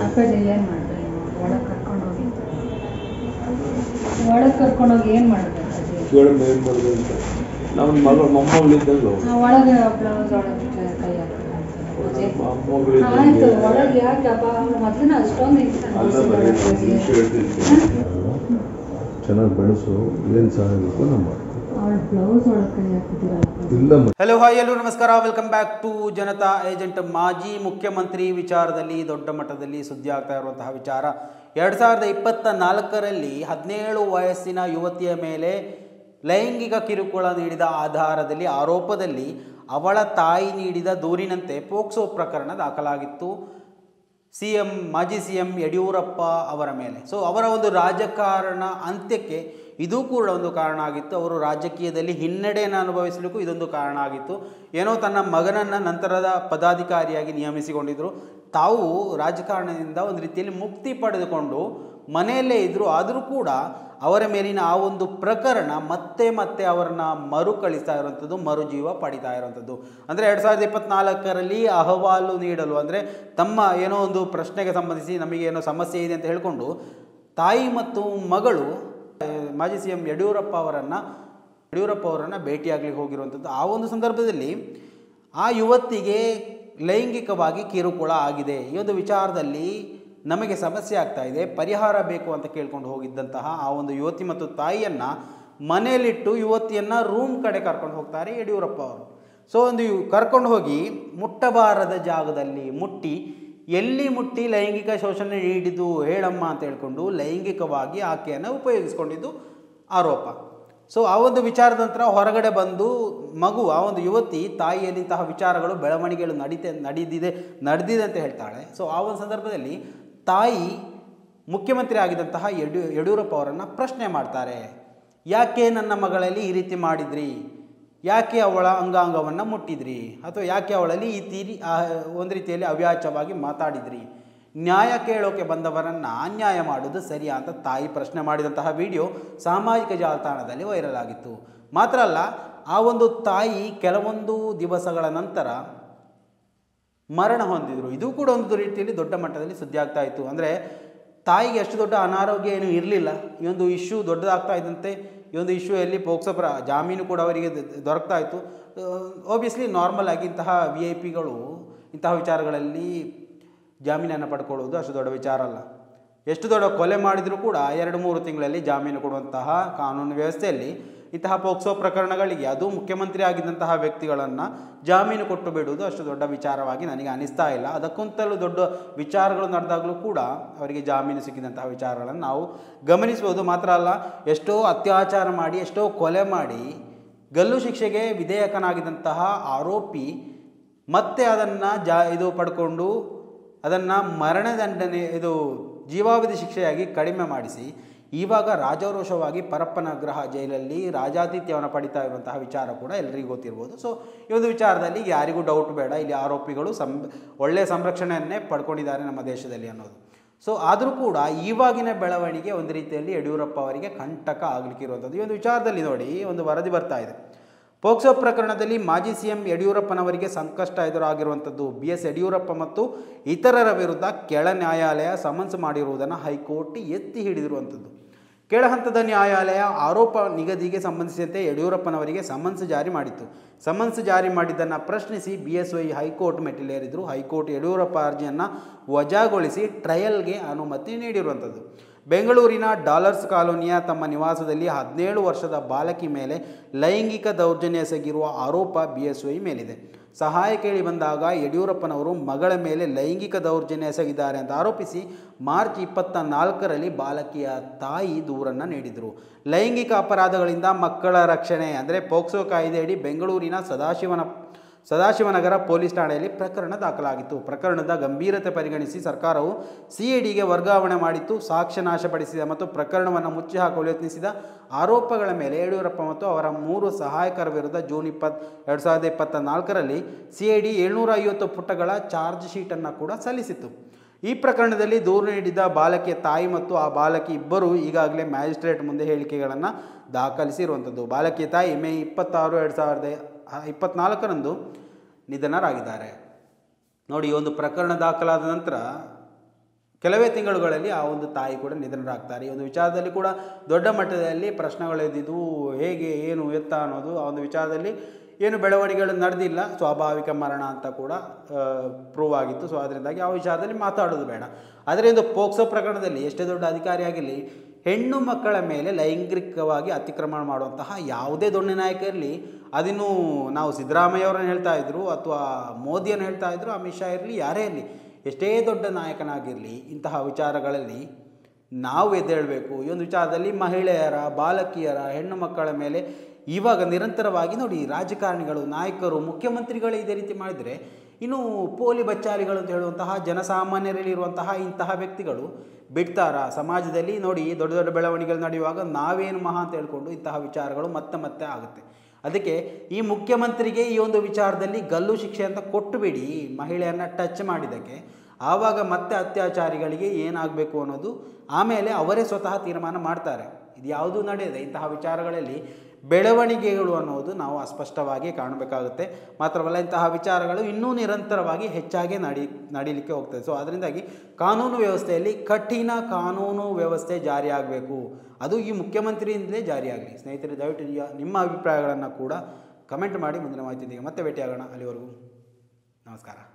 ಅಪ್ಪಾಜಿ ಏನು ಮಾಡಿದ್ರಿ? ಒಳಗೆ ಕರ್ಕೊಂಡೋಗಿ ಏನು ಮಾಡಿದ್ರೆ ಕೇಳಮ್ಮ ಏನು ಮಾಡಿದೆ ಅಂತ. ನಮ್ಮ ಮಗಳು ಮೊಮ್ಮಗಳಿದ್ದಂಗೆ ಒಳಗೆ ಬ್ಲೌಸ್ ಒಳಗೆ ಕೈ ಆಯ್ತು. ಒಳಗೆ ಯಾಕೆ ಮೊದಲಿನ ಅಷ್ಟೊಂದು ಚೆನ್ನಾಗಿ ಬೆಳೆಸು, ಏನು ಸಹಾಯ ಬೇಕು ನಮ್ಮ ಬ್ಲೌಸ್ ಒಳಗೆ ಕೈ ಹಾಕಿದ್ದೀರಲ್ಲ. ಹಲೋ ಹಾಯ್ ಎಲ್ಲರೂ ನಮಸ್ಕಾರ, welcome back to Janata agent. ಮಾಜಿ ಮುಖ್ಯಮಂತ್ರಿ ವಿಚಾರದಲ್ಲಿ ದೊಡ್ಡ ಮಟ್ಟದಲ್ಲಿ ಸುದ್ದಿ ಆಗ್ತಾ ಇರುವಂತಹ ವಿಚಾರ. 2024ರಲ್ಲಿ 17 ವಯಸ್ಸಿನ ಯುವತಿಯ ಮೇಲೆ ಲೈಂಗಿಕ ಕಿರುಕುಳ ನೀಡಿದ ಆಧಾರದಲ್ಲಿ ಆರೋಪದಲ್ಲಿ ಅವಳ ತಾಯಿ ನೀಡಿದ ದೂರಿನಂತೆ ಪೋಕ್ಸೋ ಪ್ರಕರಣ ದಾಖಲಾಗಿತ್ತು ಮಾಜಿ ಸಿಎಂ ಯಡಿಯೂರಪ್ಪ ಅವರ ಮೇಲೆ. ಸೊ ಅವರ ಒಂದು ರಾಜಕಾರಣ ಅಂತ್ಯಕ್ಕೆ ಇದು ಕೂಡ ಒಂದು ಕಾರಣ ಆಗಿತ್ತು. ಅವರು ರಾಜಕೀಯದಲ್ಲಿ ಹಿನ್ನಡೆಯನ್ನು ಅನುಭವಿಸಲಿಕ್ಕೂ ಇದೊಂದು ಕಾರಣ ಆಗಿತ್ತು. ಏನೋ ತನ್ನ ಮಗನನ್ನು ನಂತರದ ಪದಾಧಿಕಾರಿಯಾಗಿ ನೇಮಿಸಿಕೊಂಡಿದ್ದರು. ತಾವು ರಾಜಕಾರಣದಿಂದ ಒಂದು ರೀತಿಯಲ್ಲಿ ಮುಕ್ತಿ ಪಡೆದುಕೊಂಡು ಮನೆಯಲ್ಲೇ ಇದ್ದರು. ಆದರೂ ಕೂಡ ಅವರ ಮೇಲಿನ ಆ ಒಂದು ಪ್ರಕರಣ ಮತ್ತೆ ಮತ್ತೆ ಅವರನ್ನು ಮರುಕಳಿಸ್ತಾ ಇರುವಂಥದ್ದು, ಮರುಜೀವ ಪಡಿತಾ ಇರುವಂಥದ್ದು. ಅಂದರೆ 2024ರಲ್ಲಿ ಅಹವಾಲು ನೀಡಲು, ಅಂದರೆ ತಮ್ಮ ಏನೋ ಒಂದು ಪ್ರಶ್ನೆಗೆ ಸಂಬಂಧಿಸಿ ನಮಗೇನೋ ಸಮಸ್ಯೆ ಇದೆ ಅಂತ ಹೇಳಿಕೊಂಡು ತಾಯಿ ಮತ್ತು ಮಗಳು ಮಾಜಿ ಸಿ ಎಂ ಯಡಿಯೂರಪ್ಪ ಅವರನ್ನು ಭೇಟಿಯಾಗಲಿಕ್ಕೆ ಹೋಗಿರುವಂಥದ್ದು. ಆ ಒಂದು ಸಂದರ್ಭದಲ್ಲಿ ಆ ಯುವತಿಗೆ ಲೈಂಗಿಕವಾಗಿ ಕಿರುಕುಳ ಆಗಿದೆ, ಈ ಒಂದು ವಿಚಾರದಲ್ಲಿ ನಮಗೆ ಸಮಸ್ಯೆ ಆಗ್ತಾ ಇದೆ, ಪರಿಹಾರ ಬೇಕು ಅಂತ ಕೇಳ್ಕೊಂಡು ಹೋಗಿದ್ದಂತಹ ಆ ಒಂದು ಯುವತಿ ಮತ್ತು ತಾಯಿಯನ್ನು ಮನೆಯಲ್ಲಿಟ್ಟು ಯುವತಿಯನ್ನು ರೂಮ್ ಕಡೆ ಕರ್ಕೊಂಡು ಹೋಗ್ತಾರೆ ಯಡಿಯೂರಪ್ಪ ಅವರು. ಸೊ ಒಂದು ಕರ್ಕೊಂಡು ಹೋಗಿ ಮುಟ್ಟಬಾರದ ಜಾಗದಲ್ಲಿ ಎಲ್ಲಿ ಮುಟ್ಟಿ ಲೈಂಗಿಕ ಶೋಷಣೆ ನೀಡಿದ್ದು ಹೇಳಮ್ಮ ಅಂತ ಹೇಳ್ಕೊಂಡು ಲೈಂಗಿಕವಾಗಿ ಆಕೆಯನ್ನು ಉಪಯೋಗಿಸ್ಕೊಂಡಿದ್ದು ಆರೋಪ. ಸೊ ಆ ಒಂದು ವಿಚಾರದ ನಂತರ ಹೊರಗಡೆ ಬಂದು ಆ ಒಂದು ಯುವತಿ ತಾಯಿಯಲ್ಲಿಂತಹ ವಿಚಾರಗಳು ಬೆಳವಣಿಗೆಗಳು ನಡೆದಿದೆ ಅಂತ ಹೇಳ್ತಾಳೆ. ಸೊ ಆ ಒಂದು ಸಂದರ್ಭದಲ್ಲಿ ತಾಯಿ ಮುಖ್ಯಮಂತ್ರಿ ಆಗಿದ್ದಂತಹ ಯಡಿಯೂರಪ್ಪ ಅವರನ್ನು ಪ್ರಶ್ನೆ ಮಾಡ್ತಾರೆ. ಯಾಕೆ ನನ್ನ ಮಗಳಲ್ಲಿ ಈ ರೀತಿ ಮಾಡಿದ್ರಿ, ಯಾಕೆ ಅವಳ ಅಂಗಾಂಗವನ್ನು ಮುಟ್ಟಿದ್ರಿ, ಅಥವಾ ಯಾಕೆ ಅವಳಲ್ಲಿ ಒಂದು ರೀತಿಯಲ್ಲಿ ಅವ್ಯಾಚವಾಗಿ ಮಾತಾಡಿದ್ರಿ, ನ್ಯಾಯ ಕೇಳೋಕೆ ಬಂದವರನ್ನು ಅನ್ಯಾಯ ಮಾಡೋದು ಸರಿಯಾ ಅಂತ ತಾಯಿ ಪ್ರಶ್ನೆ ಮಾಡಿದಂತಹ ವಿಡಿಯೋ ಸಾಮಾಜಿಕ ಜಾಲತಾಣದಲ್ಲಿ ವೈರಲ್ ಆಗಿತ್ತು. ಮಾತ್ರ ಅಲ್ಲ, ಆ ಒಂದು ತಾಯಿ ಕೆಲವೊಂದು ದಿವಸಗಳ ನಂತರ ಮರಣ ಹೊಂದಿದ್ರು. ಇದು ಕೂಡ ಒಂದು ರೀತಿಯಲ್ಲಿ ದೊಡ್ಡ ಮಟ್ಟದಲ್ಲಿ ಸುದ್ದಿ ಆಗ್ತಾ ಇತ್ತು. ಅಂದರೆ ತಾಯಿಗೆ ಅಷ್ಟು ದೊಡ್ಡ ಅನಾರೋಗ್ಯ ಏನೂ ಇರಲಿಲ್ಲ. ಈ ಒಂದು ಇಶ್ಯೂ ದೊಡ್ಡದಾಗ್ತಾ ಇದ್ದಂತೆ ಈ ಒಂದು ಇಶ್ಯೂಯಲ್ಲಿ ಪೋಕ್ಸೋ ಜಾಮೀನು ಕೂಡ ಅವರಿಗೆ ದೊರಕ್ತಾ ಇತ್ತು. ಓಬಿಯಸ್ಲಿ ನಾರ್ಮಲ್ ಆಗಿ ಇಂತಹ VIP ಗಳು ಇಂತಹ ವಿಚಾರಗಳಲ್ಲಿ ಜಾಮೀನನ್ನು ಪಡ್ಕೊಳ್ಳೋದು ಅಷ್ಟು ದೊಡ್ಡ ವಿಚಾರ ಅಲ್ಲ. ಎಷ್ಟು ದೊಡ್ಡ ಕೊಲೆ ಮಾಡಿದರೂ ಕೂಡ 2-3 ತಿಂಗಳಲ್ಲಿ ಜಾಮೀನು ಕೊಡುವಂತಹ ಕಾನೂನು ವ್ಯವಸ್ಥೆಯಲ್ಲಿ ಇಂತಹ ಪೋಕ್ಸೋ ಪ್ರಕರಣಗಳಿಗೆ, ಅದು ಮುಖ್ಯಮಂತ್ರಿ ಆಗಿದ್ದಂತಹ ವ್ಯಕ್ತಿಗಳನ್ನು ಜಾಮೀನು ಕೊಟ್ಟು ಬಿಡುವುದು ಅಷ್ಟು ದೊಡ್ಡ ವಿಚಾರವಾಗಿ ನನಗೆ ಅನಿಸ್ತಾ ಇಲ್ಲ. ಅದಕ್ಕಿಂತಲೂ ದೊಡ್ಡ ವಿಚಾರಗಳು ನಡೆದಾಗಲೂ ಕೂಡ ಅವರಿಗೆ ಜಾಮೀನು ಸಿಕ್ಕಿದಂತಹ ವಿಚಾರಗಳನ್ನು ನಾವು ಗಮನಿಸ್ಬೋದು. ಮಾತ್ರ ಅಲ್ಲ, ಎಷ್ಟೋ ಅತ್ಯಾಚಾರ ಮಾಡಿ, ಎಷ್ಟೋ ಕೊಲೆ ಮಾಡಿ ಗಲ್ಲು ಶಿಕ್ಷೆಗೆ ವಿಧೇಯಕನಾಗಿದ್ದಂತಹ ಆರೋಪಿ ಮತ್ತೆ ಅದನ್ನು ಪಡ್ಕೊಂಡು ಅದನ್ನು ಮರಣದಂಡನೆ, ಜೀವಾವಧಿ ಶಿಕ್ಷೆಯಾಗಿ ಕಡಿಮೆ ಮಾಡಿಸಿ ಇವಾಗ ರಾಜಾರೋಷವಾಗಿ ಪರಪ್ಪನಗ್ರಹ ಜೈಲಲ್ಲಿ ರಾಜಾತಿಥ್ಯವನ್ನು ಪಡಿತಾ ಇರುವಂತಹ ವಿಚಾರ ಕೂಡ ಎಲ್ಲರಿಗೂ ಗೊತ್ತಿರ್ಬೋದು. ಸೊ ಈ ಒಂದು ವಿಚಾರದಲ್ಲಿ ಯಾರಿಗೂ ಡೌಟ್ ಬೇಡ, ಇಲ್ಲಿ ಆರೋಪಿಗಳು ಒಳ್ಳೆಯ ಸಂರಕ್ಷಣೆಯನ್ನೇ ಪಡ್ಕೊಂಡಿದ್ದಾರೆ ನಮ್ಮ ದೇಶದಲ್ಲಿ ಅನ್ನೋದು. ಸೊ ಆದರೂ ಕೂಡ ಇವಾಗಿನ ಬೆಳವಣಿಗೆ ಒಂದು ರೀತಿಯಲ್ಲಿ ಯಡಿಯೂರಪ್ಪ ಅವರಿಗೆ ಕಂಟಕ ಆಗಲಿಕ್ಕಿರುವಂಥದ್ದು. ಈ ಒಂದು ವಿಚಾರದಲ್ಲಿ ನೋಡಿ, ಒಂದು ವರದಿ ಬರ್ತಾ ಇದೆ. ಪೋಕ್ಸೋ ಪ್ರಕರಣದಲ್ಲಿ ಮಾಜಿ ಸಿಎಂ ಯಡಿಯೂರಪ್ಪನವರಿಗೆ ಸಂಕಷ್ಟ ಎದುರಾಗಿರುವಂಥದ್ದು. BS ಯಡಿಯೂರಪ್ಪ ಮತ್ತು ಇತರರ ವಿರುದ್ಧ ಕೆಳ ನ್ಯಾಯಾಲಯ ಸಮನ್ಸ್ ಮಾಡಿರುವುದನ್ನು ಹೈಕೋರ್ಟ್ ಎತ್ತಿ ಹಿಡಿದಿರುವಂಥದ್ದು. ಕೆಳ ಹಂತದ ನ್ಯಾಯಾಲಯ ಆರೋಪ ನಿಗದಿಗೆ ಸಂಬಂಧಿಸಿದಂತೆ ಯಡಿಯೂರಪ್ಪನವರಿಗೆ ಸಮನ್ಸ್ ಜಾರಿ ಮಾಡಿತ್ತು. ಸಮನ್ಸ್ ಜಾರಿ ಮಾಡಿದ್ದನ್ನು ಪ್ರಶ್ನಿಸಿ BSY ಹೈಕೋರ್ಟ್ ಮೆಟ್ಟಿಲೇರಿದ್ರು. ಹೈಕೋರ್ಟ್ ಯಡಿಯೂರಪ್ಪ ಅರ್ಜಿಯನ್ನು ವಜಾಗೊಳಿಸಿ ಟ್ರಯಲ್ಗೆ ಅನುಮತಿ ನೀಡಿರುವಂಥದ್ದು. ಬೆಂಗಳೂರಿನ ಡಾಲರ್ಸ್ ಕಾಲೋನಿಯ ತಮ್ಮ ನಿವಾಸದಲ್ಲಿ 17 ವರ್ಷದ ಬಾಲಕಿ ಮೇಲೆ ಲೈಂಗಿಕ ದೌರ್ಜನ್ಯ ಎಸಗಿರುವ ಆರೋಪ BSY ಮೇಲಿದೆ. ಸಹಾಯ ಕೇಳಿ ಬಂದಾಗ ಯಡಿಯೂರಪ್ಪನವರು ಮಗಳ ಮೇಲೆ ಲೈಂಗಿಕ ದೌರ್ಜನ್ಯ ಎಸಗಿದ್ದಾರೆ ಅಂತ ಆರೋಪಿಸಿ ಮಾರ್ಚ್ 24ರಲ್ಲಿ ಬಾಲಕಿಯ ತಾಯಿ ದೂರನ್ನು ನೀಡಿದರು. ಲೈಂಗಿಕ ಅಪರಾಧಗಳಿಂದ ಮಕ್ಕಳ ರಕ್ಷಣೆ ಅಂದರೆ ಪೋಕ್ಸೋ ಕಾಯ್ದೆಯಡಿ ಬೆಂಗಳೂರಿನ ಸದಾಶಿವನಗರ ಪೊಲೀಸ್ ಠಾಣೆಯಲ್ಲಿ ಪ್ರಕರಣ ದಾಖಲಾಗಿತ್ತು. ಪ್ರಕರಣದ ಗಂಭೀರತೆ ಪರಿಗಣಿಸಿ ಸರ್ಕಾರವು CIDಗೆ ವರ್ಗಾವಣೆ ಮಾಡಿತ್ತು. ಸಾಕ್ಷ್ಯ ನಾಶಪಡಿಸಿದ ಮತ್ತು ಪ್ರಕರಣವನ್ನು ಮುಚ್ಚಿ ಹಾಕಲು ಯತ್ನಿಸಿದ ಆರೋಪಗಳ ಮೇಲೆ ಯಡಿಯೂರಪ್ಪ ಮತ್ತು ಅವರ 3 ಸಹಾಯಕರ ವಿರುದ್ಧ ಜೂನ್ 2024ರಲ್ಲಿ CID 750 ಪುಟಗಳ ಚಾರ್ಜ್ ಶೀಟನ್ನು ಕೂಡ ಸಲ್ಲಿಸಿತ್ತು. ಈ ಪ್ರಕರಣದಲ್ಲಿ ದೂರು ನೀಡಿದ ಬಾಲಕಿಯ ತಾಯಿ ಮತ್ತು ಆ ಬಾಲಕಿ ಇಬ್ಬರು ಈಗಾಗಲೇ ಮ್ಯಾಜಿಸ್ಟ್ರೇಟ್ ಮುಂದೆ ಹೇಳಿಕೆಗಳನ್ನು ದಾಖಲಿಸಿರುವಂಥದ್ದು. ಬಾಲಕಿಯ ತಾಯಿ ಮೇ 26, 2024ರಂದು ನಿಧನರಾಗಿದ್ದಾರೆ. ನೋಡಿ, ಈ ಒಂದು ಪ್ರಕರಣ ದಾಖಲಾದ ನಂತರ ಕೆಲವೇ ತಿಂಗಳುಗಳಲ್ಲಿ ಆ ಒಂದು ತಾಯಿ ಕೂಡ ನಿಧನರಾಗ್ತಾರೆ. ಈ ಒಂದು ವಿಚಾರದಲ್ಲಿ ಕೂಡ ದೊಡ್ಡ ಮಟ್ಟದಲ್ಲಿ ಪ್ರಶ್ನೆಗಳೆದ್ದಿದ್ದು, ಹೇಗೆ ಏನು ಎತ್ತ ಅನ್ನೋದು, ಆ ಒಂದು ವಿಚಾರದಲ್ಲಿ ಏನು ಬೆಳವಣಿಗೆಗಳು ನಡೆದಿಲ್ಲ, ಸ್ವಾಭಾವಿಕ ಮರಣ ಅಂತ ಕೂಡ ಪ್ರೂವ್ ಆಗಿತ್ತು. ಸೊ ಅದರಿಂದಾಗಿ ಆ ವಿಚಾರದಲ್ಲಿ ಮಾತಾಡೋದು ಬೇಡ. ಆದರೆ ಒಂದು ಪೋಕ್ಸೋ ಪ್ರಕರಣದಲ್ಲಿ ಎಷ್ಟೇ ದೊಡ್ಡ ಅಧಿಕಾರಿಯಾಗಿರಲಿ, ಹೆಣ್ಣು ಮಕ್ಕಳ ಮೇಲೆ ಲೈಂಗಿಕವಾಗಿ ಅತಿಕ್ರಮಣ ಮಾಡುವಂತಹ ಯಾವುದೇ ದೊಡ್ಡ ನಾಯಕ ಇರಲಿ, ಅದನ್ನು ನಾವು ಸಿದ್ದರಾಮಯ್ಯವರನ್ನು ಹೇಳ್ತಾ ಇದ್ರು ಅಥವಾ ಮೋದಿಯನ್ನು ಹೇಳ್ತಾ ಇದ್ರು, ಅಮಿತ್ ಶಾ ಇರಲಿ, ಯಾರೇ ಇರಲಿ, ಎಷ್ಟೇ ದೊಡ್ಡ ನಾಯಕನಾಗಿರಲಿ, ಇಂತಹ ವಿಚಾರಗಳಲ್ಲಿ ನಾವು ಎದ್ದೇಳಬೇಕು. ಈ ಒಂದು ವಿಚಾರದಲ್ಲಿ ಮಹಿಳೆಯರ, ಬಾಲಕಿಯರ, ಹೆಣ್ಣು ಮಕ್ಕಳ ಮೇಲೆ ಇವಾಗ ನಿರಂತರವಾಗಿ ನೋಡಿ, ರಾಜಕಾರಣಿಗಳು, ನಾಯಕರು, ಮುಖ್ಯಮಂತ್ರಿಗಳು ಇದೇ ರೀತಿ ಮಾಡಿದರೆ ಇನ್ನು ಪೋಲಿ ಬಚ್ಚಾರಿಗಳು ಅಂತ ಹೇಳುವಂತಹ ಜನಸಾಮಾನ್ಯರಲ್ಲಿ ಇರುವಂತಹ ಇಂತಹ ವ್ಯಕ್ತಿಗಳು ಬಿಡ್ತಾರ? ಸಮಾಜದಲ್ಲಿ ನೋಡಿ, ದೊಡ್ಡ ದೊಡ್ಡ ಬೆಳವಣಿಗೆಗಳು ನಡೆಯುವಾಗ ನಾವೇನು ಮಹಾ ಅಂತ ಹೇಳ್ಕೊಂಡು ಇಂತಹ ವಿಚಾರಗಳು ಮತ್ತೆ ಮತ್ತೆ ಆಗುತ್ತೆ. ಅದಕ್ಕೆ ಈ ಮುಖ್ಯಮಂತ್ರಿಗೆ ಈ ಒಂದು ವಿಚಾರದಲ್ಲಿ ಗಲ್ಲು ಶಿಕ್ಷೆ ಅಂತ ಕೊಟ್ಟುಬಿಡಿ, ಮಹಿಳೆಯನ್ನು ಟಚ್ ಮಾಡಿದ್ದಕ್ಕೆ. ಆವಾಗ ಮತ್ತೆ ಅತ್ಯಾಚಾರಿಗಳಿಗೆ ಏನಾಗಬೇಕು ಅನ್ನೋದು ಆಮೇಲೆ ಅವರೇ ಸ್ವತಃ ತೀರ್ಮಾನ ಮಾಡ್ತಾರೆ. ಇದು ಯಾವುದೂ ನಡೆಯದೆ ಇಂತಹ ವಿಚಾರಗಳಲ್ಲಿ ಬೆಳವಣಿಗೆಗಳು ಅನ್ನೋದು ನಾವು ಅಸ್ಪಷ್ಟವಾಗಿ ಕಾಣಬೇಕಾಗುತ್ತೆ. ಮಾತ್ರವಲ್ಲ, ಇಂತಹ ವಿಚಾರಗಳು ಇನ್ನೂ ನಿರಂತರವಾಗಿ ಹೆಚ್ಚಾಗಿ ನಡೀಲಿಕ್ಕೆ ಹೋಗ್ತದೆ. ಸೊ ಅದರಿಂದಾಗಿ ಕಾನೂನು ವ್ಯವಸ್ಥೆಯಲ್ಲಿ ಕಠಿಣ ಕಾನೂನು ವ್ಯವಸ್ಥೆ ಜಾರಿಯಾಗಬೇಕು. ಅದು ಈ ಮುಖ್ಯಮಂತ್ರಿಯಿಂದಲೇ ಜಾರಿಯಾಗಲಿ. ಸ್ನೇಹಿತರೆ, ದಯವಿಟ್ಟು ನಿಮ್ಮ ಅಭಿಪ್ರಾಯಗಳನ್ನು ಕೂಡ ಕಮೆಂಟ್ ಮಾಡಿ. ಮುಂದಿನ ಮಾಹಿತಿಯೊಂದಿಗೆ ಮತ್ತೆ ಭೇಟಿಯಾಗೋಣ. ಅಲ್ಲಿವರೆಗೂ ನಮಸ್ಕಾರ.